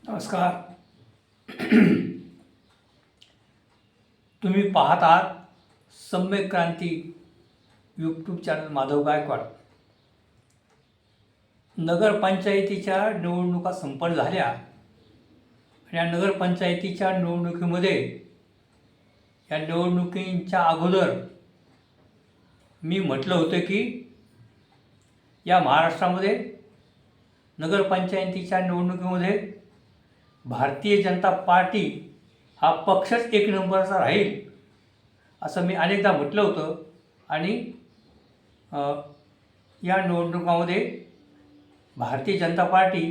नमस्कार. तुम्ही पाहत आहात सम्यक क्रांती यूट्यूब चॅनल. माधव गायकवाड. नगरपंचायतीच्या निवडणुका संपन्न झाल्या आणि या नगरपंचायतीच्या निवडणुकीमध्ये या निवडणुकींच्या अगोदर मी म्हटलं होतं की या महाराष्ट्रामध्ये नगरपंचायतीच्या निवडणुकीमध्ये भारतीय जनता पार्टी हा पक्षच एक नंबरचा राहील असं मी अनेकदा म्हटलं होतं. आणि या निवडणुकामध्ये भारतीय जनता पार्टी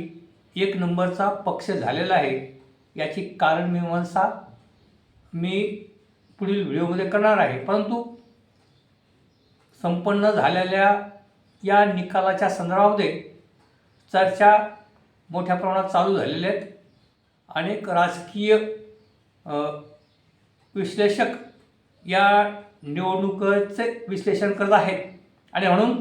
एक नंबरचा पक्ष झालेला आहे. याची कारणमीमांसा मी पुढील व्हिडिओमध्ये करणार आहे. परंतु संपन्न झालेल्या या निकालाच्या संदर्भामध्ये चर्चा मोठ्या प्रमाणात चालू झालेल्या आहेत. अनेक राजकीय विश्लेषक या निवडणुकीचे विश्लेषण करत आहेत आणि म्हणून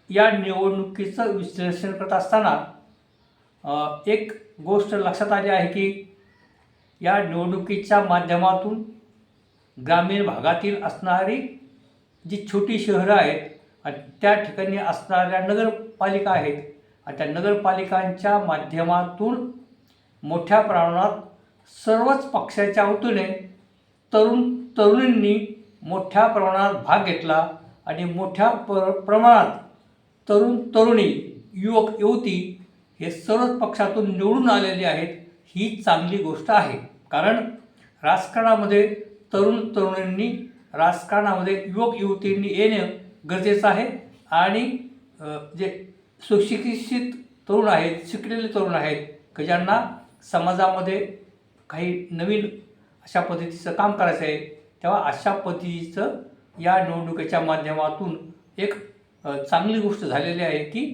या निवडणुकीचं विश्लेषण करत असताना एक गोष्ट लक्षात आली आहे की या निवडणुकीच्या माध्यमातून ग्रामीण भागातील असणारी जी छोटी शहरं आहेत आणि त्या ठिकाणी असणाऱ्या नगरपालिका आहेत आणि त्या नगरपालिकांच्या माध्यमातून मोठ्या प्रमाणात सर्वच पक्षाच्या वतीने तरुणींनी मोठ्या प्रमाणात भाग घेतला आणि मोठ्या प्रमाणात तरुणी युवक युवती हे सर्वच पक्षातून निवडून आलेले आहेत. ही चांगली गोष्ट आहे. कारण राजकारणामध्ये तरुणींनी राजकारणामध्ये युवक युवतींनी येणं गरजेचं आहे. आणि जे सुशिक्षित तरुण आहेत, शिकलेले तरुण आहेत की ज्यांना समाजामध्ये काही नवीन अशा पद्धतीचं काम करायचं आहे, तेव्हा अशा पद्धतीचं या निवडणुकीच्या माध्यमातून एक चांगली गोष्ट झालेली आहे की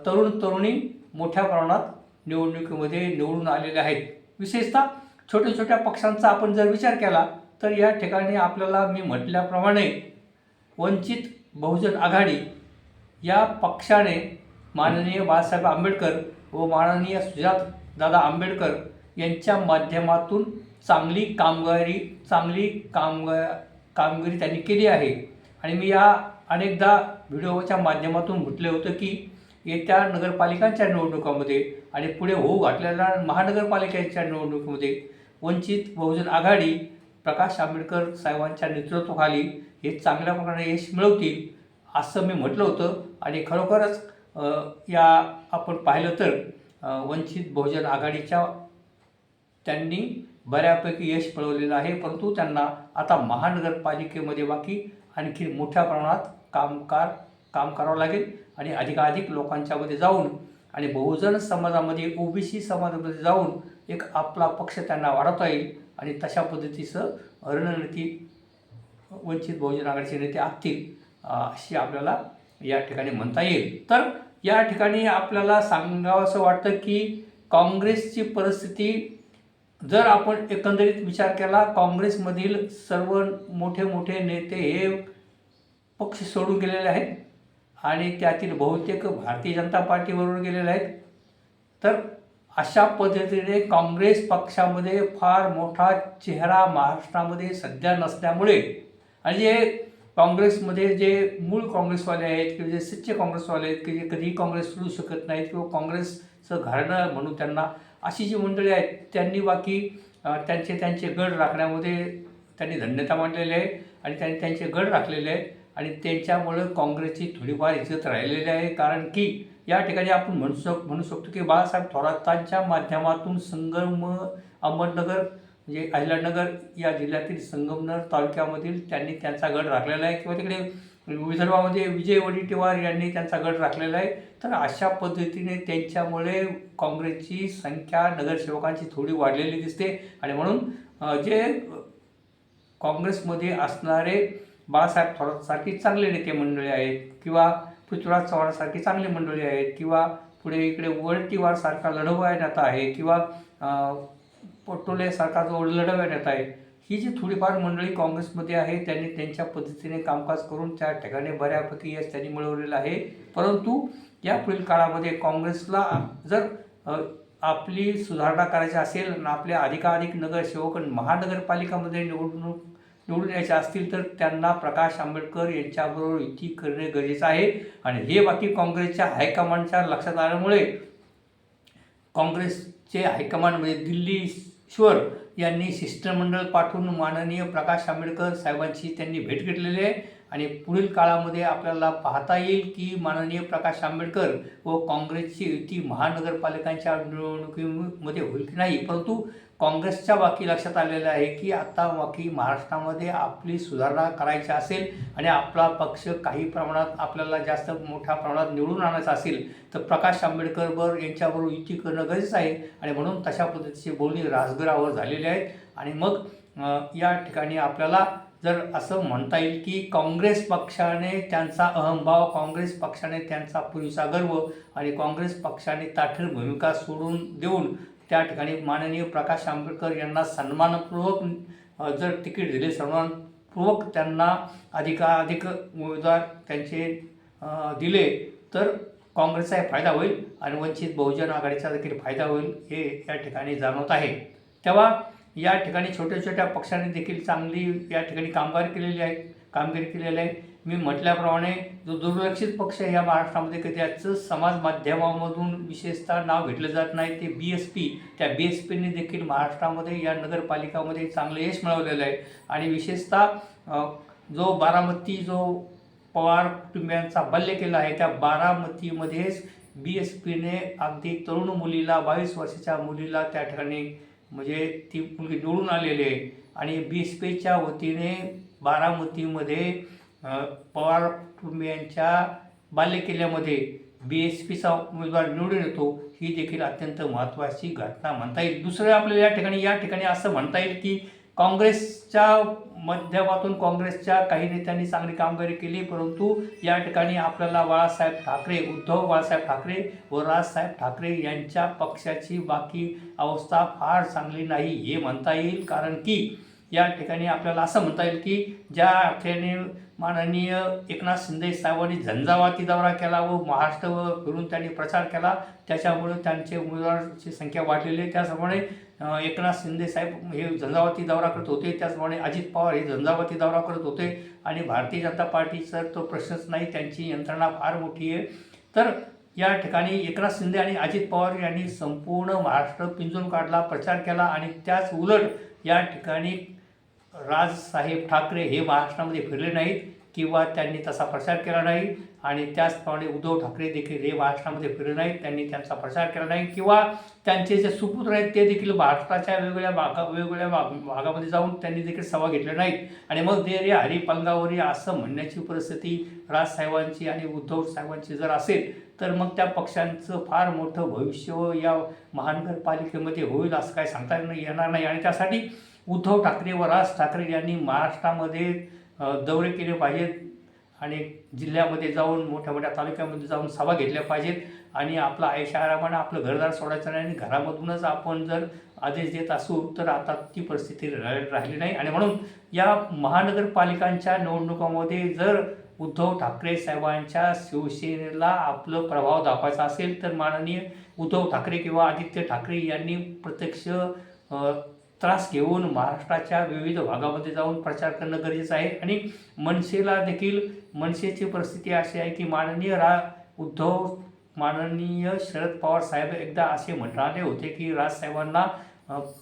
तरुणी मोठ्या प्रमाणात निवडणुकीमध्ये निवडून आलेले आहेत. विशेषतः छोट्या छोट्या पक्षांचा आपण जर विचार केला तर या ठिकाणी आपल्याला मी म्हटल्याप्रमाणे वंचित बहुजन आघाडी या पक्षाने माननीय बाळासाहेब आंबेडकर व माननीय सुजातदादा आंबेडकर यांच्या माध्यमातून चांगली कामगिरी त्यांनी केली आहे. आणि मी या अनेकदा व्हिडिओच्या माध्यमातून म्हटले होतं की येत्या नगरपालिकांच्या निवडणुकांमध्ये आणि पुढे होऊ घातलेल्या महानगरपालिकांच्या निवडणुकीमध्ये वंचित बहुजन आघाडी प्रकाश आंबेडकर साहेबांच्या नेतृत्वाखाली हे चांगल्या प्रकारे यश मिळवतील असं मी म्हटलं होतं. आणि खरोखरच या आपण पाहिलं तर वंचित बहुजन आघाडीच्या त्यांनी बऱ्यापैकी यश मिळवलेलं आहे. परंतु त्यांना आता महानगरपालिकेमध्ये बाकी आणखी मोठ्या प्रमाणात काम करावं लागेल आणि अधिकाधिक लोकांच्यामध्ये जाऊन आणि बहुजन समाजामध्ये ओबीसी समाजामध्ये जाऊन एक आपला पक्ष त्यांना वाढवता येईल. आणि तशा पद्धतीचं रणनीती वंचित बहुजन आघाडीचे नेते आखतील अशी आपल्याला या ठिकाणी म्हणता येईल. तर या ठिकाणी आपल्याला सांगावं असं वाटतं की काँग्रेसची परिस्थिती जर आपण एकंदरीत विचार केला, काँग्रेसमधील सर्व मोठे नेते हे पक्ष सोडून गेलेले आहेत आणि त्यातील बहुतेक भारतीय जनता पार्टीबरोबर गेलेले आहेत. तर अशा पद्धतीने काँग्रेस पक्षामध्ये फार मोठा चेहरा महाराष्ट्रामध्ये सध्या नसल्यामुळे आणि जे काँग्रेसमध्ये जे मूळ काँग्रेसवाले आहेत किंवा जे सच्चे काँग्रेसवाले आहेत की जे कधीही काँग्रेस सोडू शकत नाहीत किंवा काँग्रेसचं घराणं म्हणून त्यांना अशी जी मंडळी आहेत त्यांनी बाकी त्यांचे गड राखण्यामध्ये त्यांनी धन्यता मांडलेली आहे आणि त्यांनी त्यांचे गड राखलेले आहेत आणि त्यांच्यामुळं काँग्रेसची थोडीफार इज्जत राहिलेली आहे. कारण की या ठिकाणी आपण म्हणू शकतो की बाळासाहेब थोरातांच्या माध्यमातून अहमदनगर म्हणजे अहिल्यानगर या जिल्ह्यातील संगमनेर तालुक्यामधील त्यांनी त्यांचा गड राखलेला आहे किंवा तिकडे विदर्भामध्ये विजय वडेट्टीवार यांनी त्यांचा गड राखलेला आहे. तर अशा पद्धतीने त्यांच्यामुळे काँग्रेसची संख्या नगरसेवकांची थोडी वाढलेली दिसते. आणि म्हणून जे काँग्रेसमध्ये असणारे बाळासाहेब थोरातसारखी चांगले नेते मंडळी आहेत किंवा पृथ्वीराज चव्हाणसारखी चांगली मंडळी आहेत किंवा पुढे इकडे वडेट्टीवारसारखा लढवया नेता आहे किंवा पटोलेसारखा जो लढवया नेता आहे, ही जी थोडीफार मंडळी काँग्रेसमध्ये आहे त्यांनी त्यांच्या पद्धतीने कामकाज करून त्या ठिकाणी बऱ्यापैकी यश त्यांनी मिळवलेलं आहे. परंतु या पुढील काळामध्ये काँग्रेसला जर आपली सुधारणा करायची असेल आणि आपल्या अधिकाधिक नगरसेवक महानगरपालिकामध्ये निवडून यायचे असतील तर त्यांना प्रकाश आंबेडकर यांच्याबरोबर युती करणे गरजेचं आहे. आणि हे बाकी काँग्रेसच्या हायकमांडच्या लक्षात आल्यामुळे काँग्रेसचे हायकमांड म्हणजे दिल्लीश्वर यांनी शिष्टमंडळ पाठवून माननीय प्रकाश आंबेडकर साहेबांची त्यांनी भेट घेतलेली आहे. आणि पुढील काळामध्ये आपल्याला पाहता येईल की माननीय प्रकाश आंबेडकर व काँग्रेसची युती महानगरपालिकांच्या निवडणुकीमध्ये होईल की नाही, परंतु काँग्रेसच्या बाकी लक्षात आलेलं आहे की आता बाकी महाराष्ट्रामध्ये आपली सुधारणा करायची असेल आणि आपला पक्ष काही प्रमाणात आपल्याला जास्त मोठ्या प्रमाणात निवडून आणायचा असेल तर प्रकाश आंबेडकर यांच्याबरोबर युती करणं गरजेचं आहे. आणि म्हणून तशा पद्धतीची बोलणी राजगरावर झालेली आहेत. आणि मग या ठिकाणी आपल्याला जर असं म्हणता येईल की काँग्रेस पक्षाने त्यांचा अहंभाव, काँग्रेस पक्षाने त्यांचा पुरेसा गर्व आणि काँग्रेस पक्षाने ताठर भूमिका सोडून देऊन त्या ठिकाणी माननीय प्रकाश आंबेडकर यांना सन्मानपूर्वक जर तिकीट दिले, सन्मानपूर्वक त्यांना अधिकाधिक उमेदवार त्यांचे दिले तर काँग्रेसचाही फायदा होईल आणि वंचित बहुजन आघाडीचा देखील फायदा होईल हे या ठिकाणी जाणवत आहे. तेव्हा या ठिकाणी छोट्या छोट्या पक्षांनी देखील चांगली या ठिकाणी कामगिरी केलेली आहे. मी म्हटल्याप्रमाणे जो दुर्लक्षित पक्ष या महाराष्ट्रामध्ये की त्याचं समाज माध्यमामधून विशेषतः नाव घेतलं जात नाही ते BSP, त्या BSPने देखील महाराष्ट्रामध्ये या नगरपालिकामध्ये चांगलं यश मिळवलेलं आहे. आणि विशेषतः जो बारामती जो पवार कुटुंबियांचा बल्ले केला आहे त्या बारामतीमध्येच BSPने अगदी तरुण मुलीला 22 वर्षाच्या मुलीला त्या ठिकाणी म्हणजे ती मुलगी निवडून आलेली आहे. आणि BSPच्या वतीने बारामतीमध्ये पवार कुटुंबियांच्या बालेकिल्ल्यामध्ये BSPचा उमेदवार निवडून येतो ही देखील अत्यंत महत्त्वाची घटना म्हणता येईल. दुसरं आपल्याला या ठिकाणी असं म्हणता येईल की काँग्रेसच्या माध्यमातून काँग्रेसच्या काही नेत्यांनी चांगली कामगिरी केली, परंतु या ठिकाणी आपल्याला उद्धव बाळासाहेब ठाकरे व राजसाहेब ठाकरे यांच्या पक्षाची बाकी अवस्था फार चांगली नाही हे म्हणता येईल. कारण की या ठिकाणी आपल्याला असं म्हणता येईल की ज्या अर्थाने माननीय एकनाथ शिंदे साहेबांनी झंझावाती दौरा केला व महाराष्ट्र फिरून त्यांनी प्रचार केला त्याच्यामुळे त्यांचे उमेदवारांची संख्या वाढलेली आहे. त्याचप्रमाणे एकनाथ शिंदे साहेब हे झंझावाती दौरा करत होते, त्याचप्रमाणे अजित पवार हे झंझावाती दौरा करत होते आणि भारतीय जनता पार्टीचा तो प्रश्नच नाही, त्यांची यंत्रणा फार मोठी आहे. तर या ठिकाणी एकनाथ शिंदे आणि अजित पवार यांनी संपूर्ण महाराष्ट्र पिंजून काढला, प्रचार केला. आणि त्याच उलट या ठिकाणी राजसाहेब ठाकरे हे महाराष्ट्रामध्ये फिरले नाहीत किंवा त्यांनी तसा प्रचार केला नाही. आणि त्याचप्रमाणे उद्धव ठाकरे देखील हे महाराष्ट्रामध्ये फिरले नाहीत, त्यांनी त्यांचा प्रचार केला नाही किंवा त्यांचे जे सुपुत्र आहेत ते देखील महाराष्ट्राच्या वेगवेगळ्या भागामध्ये जाऊन त्यांनी देखील सभा घेतल्या नाहीत. आणि मग दे रे हरी पलंगावरी असं म्हणण्याची परिस्थिती राजसाहेबांची आणि उद्धव साहेबांची जर असेल तर मग त्या पक्षांचं फार मोठं भविष्य या महानगरपालिकेमध्ये होईल असं काय सांगता येणार नाही. आणि त्यासाठी उद्धव ठाकरे व राज ठाकरे यांनी महाराष्ट्रामध्ये दौरे केले पाहिजेत आणि जिल्ह्यामध्ये जाऊन मोठ्या मोठ्या तालुक्यामध्ये जाऊन सभा घेतल्या पाहिजेत. आणि आपला ऐशारामाने आपलं घरदार सोडायचं नाही आणि घरामधूनच आपण जर आदेश देत असू तर आता ती परिस्थिती राहिली नाही. आणि म्हणून या महानगरपालिकांच्या निवडणुकांमध्ये जर उद्धव ठाकरे साहेबांच्या शिवसेनेला आपलं प्रभाव दाखवायचा असेल तर माननीय उद्धव ठाकरे किंवा आदित्य ठाकरे यांनी प्रत्यक्ष त्रास घेऊन महाराष्ट्राच्या विविध भागामध्ये जाऊन प्रचार करणं गरजेचं आहे. आणि मनसेची परिस्थिती अशी आहे की माननीय शरद पवार साहेब एकदा असे म्हणाले होते की राजसाहेबांना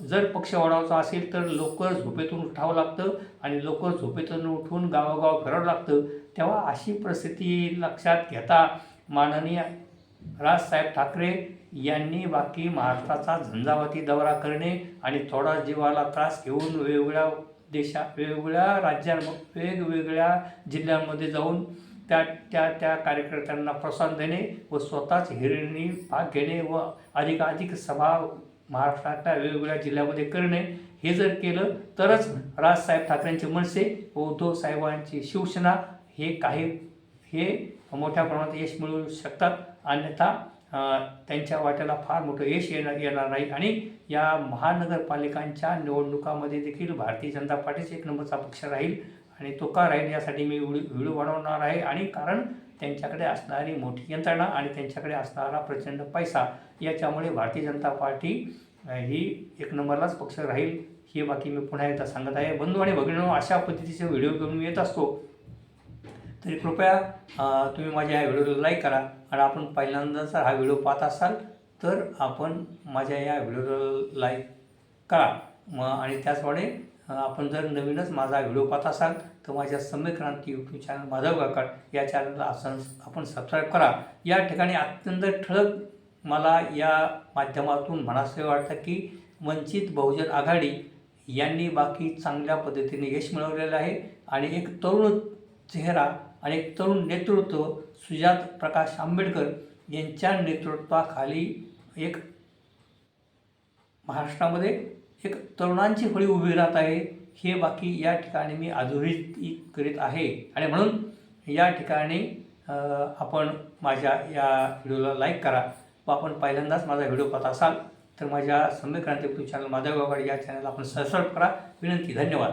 जर पक्ष वाढवायचा असेल तर लवकर झोपेतून उठावं लागतं आणि लवकर झोपेतून उठून गावोगाव फिरावं लागतं. तेव्हा अशी परिस्थिती लक्षात घेता माननीय राजसाहेब ठाकरे यांनी बाकी महाराष्ट्राचा झंझावाती दौरा करणे आणि थोडा जीवाला त्रास घेऊन वेगवेगळ्या राज्यांमध्ये वेगवेगळ्या जिल्ह्यांमध्ये जाऊन त्या कार्यकर्त्यांना प्रोत्साहन देणे व स्वतःच हिरिणी भाग घेणे व अधिकाधिक सभा महाराष्ट्राच्या वेगवेगळ्या जिल्ह्यामध्ये करणे हे जर केलं तरच राजसाहेब ठाकरेंचे मनसे व उद्धव साहेबांची शिवसेना हे मोठ्या प्रमाणात यश मिळवू शकतात. अन्यथा त्यांच्या वाट्याला फार मोठं यश येणार नाही. आणि या महानगरपालिकांच्या निवडणुकामध्ये देखील भारतीय जनता पार्टीच एक नंबरचा पक्ष राहील. आणि तो का राहील यासाठी मी व्हिडिओ बनवणार आहे. आणि कारण त्यांच्याकडे असणारी मोठी यंत्रणा आणि त्यांच्याकडे असणारा प्रचंड पैसा याच्यामुळे भारतीय जनता पार्टी ही एक नंबरलाच पक्ष राहील ही बाकी मी पुन्हा एकदा सांगत आहे. बंधू आणि भगिनींनो, अशा पद्धतीचे व्हिडिओ घेऊन मी येत असतो, तरी कृपया तुम्ही माझ्या या व्हिडिओला लाईक करा आणि आपण पहिल्यांदा जर हा व्हिडिओ पाहत असाल तर आपण माझ्या या व्हिडिओला लाईक करा आणि त्याचप्रमाणे आपण जर नवीनच माझा व्हिडिओ पाहत असाल तर माझ्या सम्यक क्रांती यूट्यूब चॅनल माधव गायकवाड या चॅनलला आपण सबस्क्राईब करा. या ठिकाणी अत्यंत ठळक मला या माध्यमातून म्हणासे वाटतं की वंचित बहुजन आघाडी यांनी बाकी चांगल्या पद्धतीने यश मिळवलेलं आहे आणि एक तरुण चेहरा आणि एक तरुण नेतृत्व सुजात प्रकाश आंबेडकर यांच्या नेतृत्वाखाली एक महाराष्ट्रामध्ये एक तरुणांची फळी उभी राहत आहे हे बाकी या ठिकाणी मी अधोरेखित करीत आहे. आणि म्हणून या ठिकाणी आपण माझ्या या व्हिडिओला लाईक करा व आपण पहिल्यांदाच माझा व्हिडिओ पाहत असाल तर माझ्या सम्यक क्रांती यूट्यूब चॅनल माधव गायकवाड या चॅनलला आपण सबस्क्राईब करा. विनंती. धन्यवाद.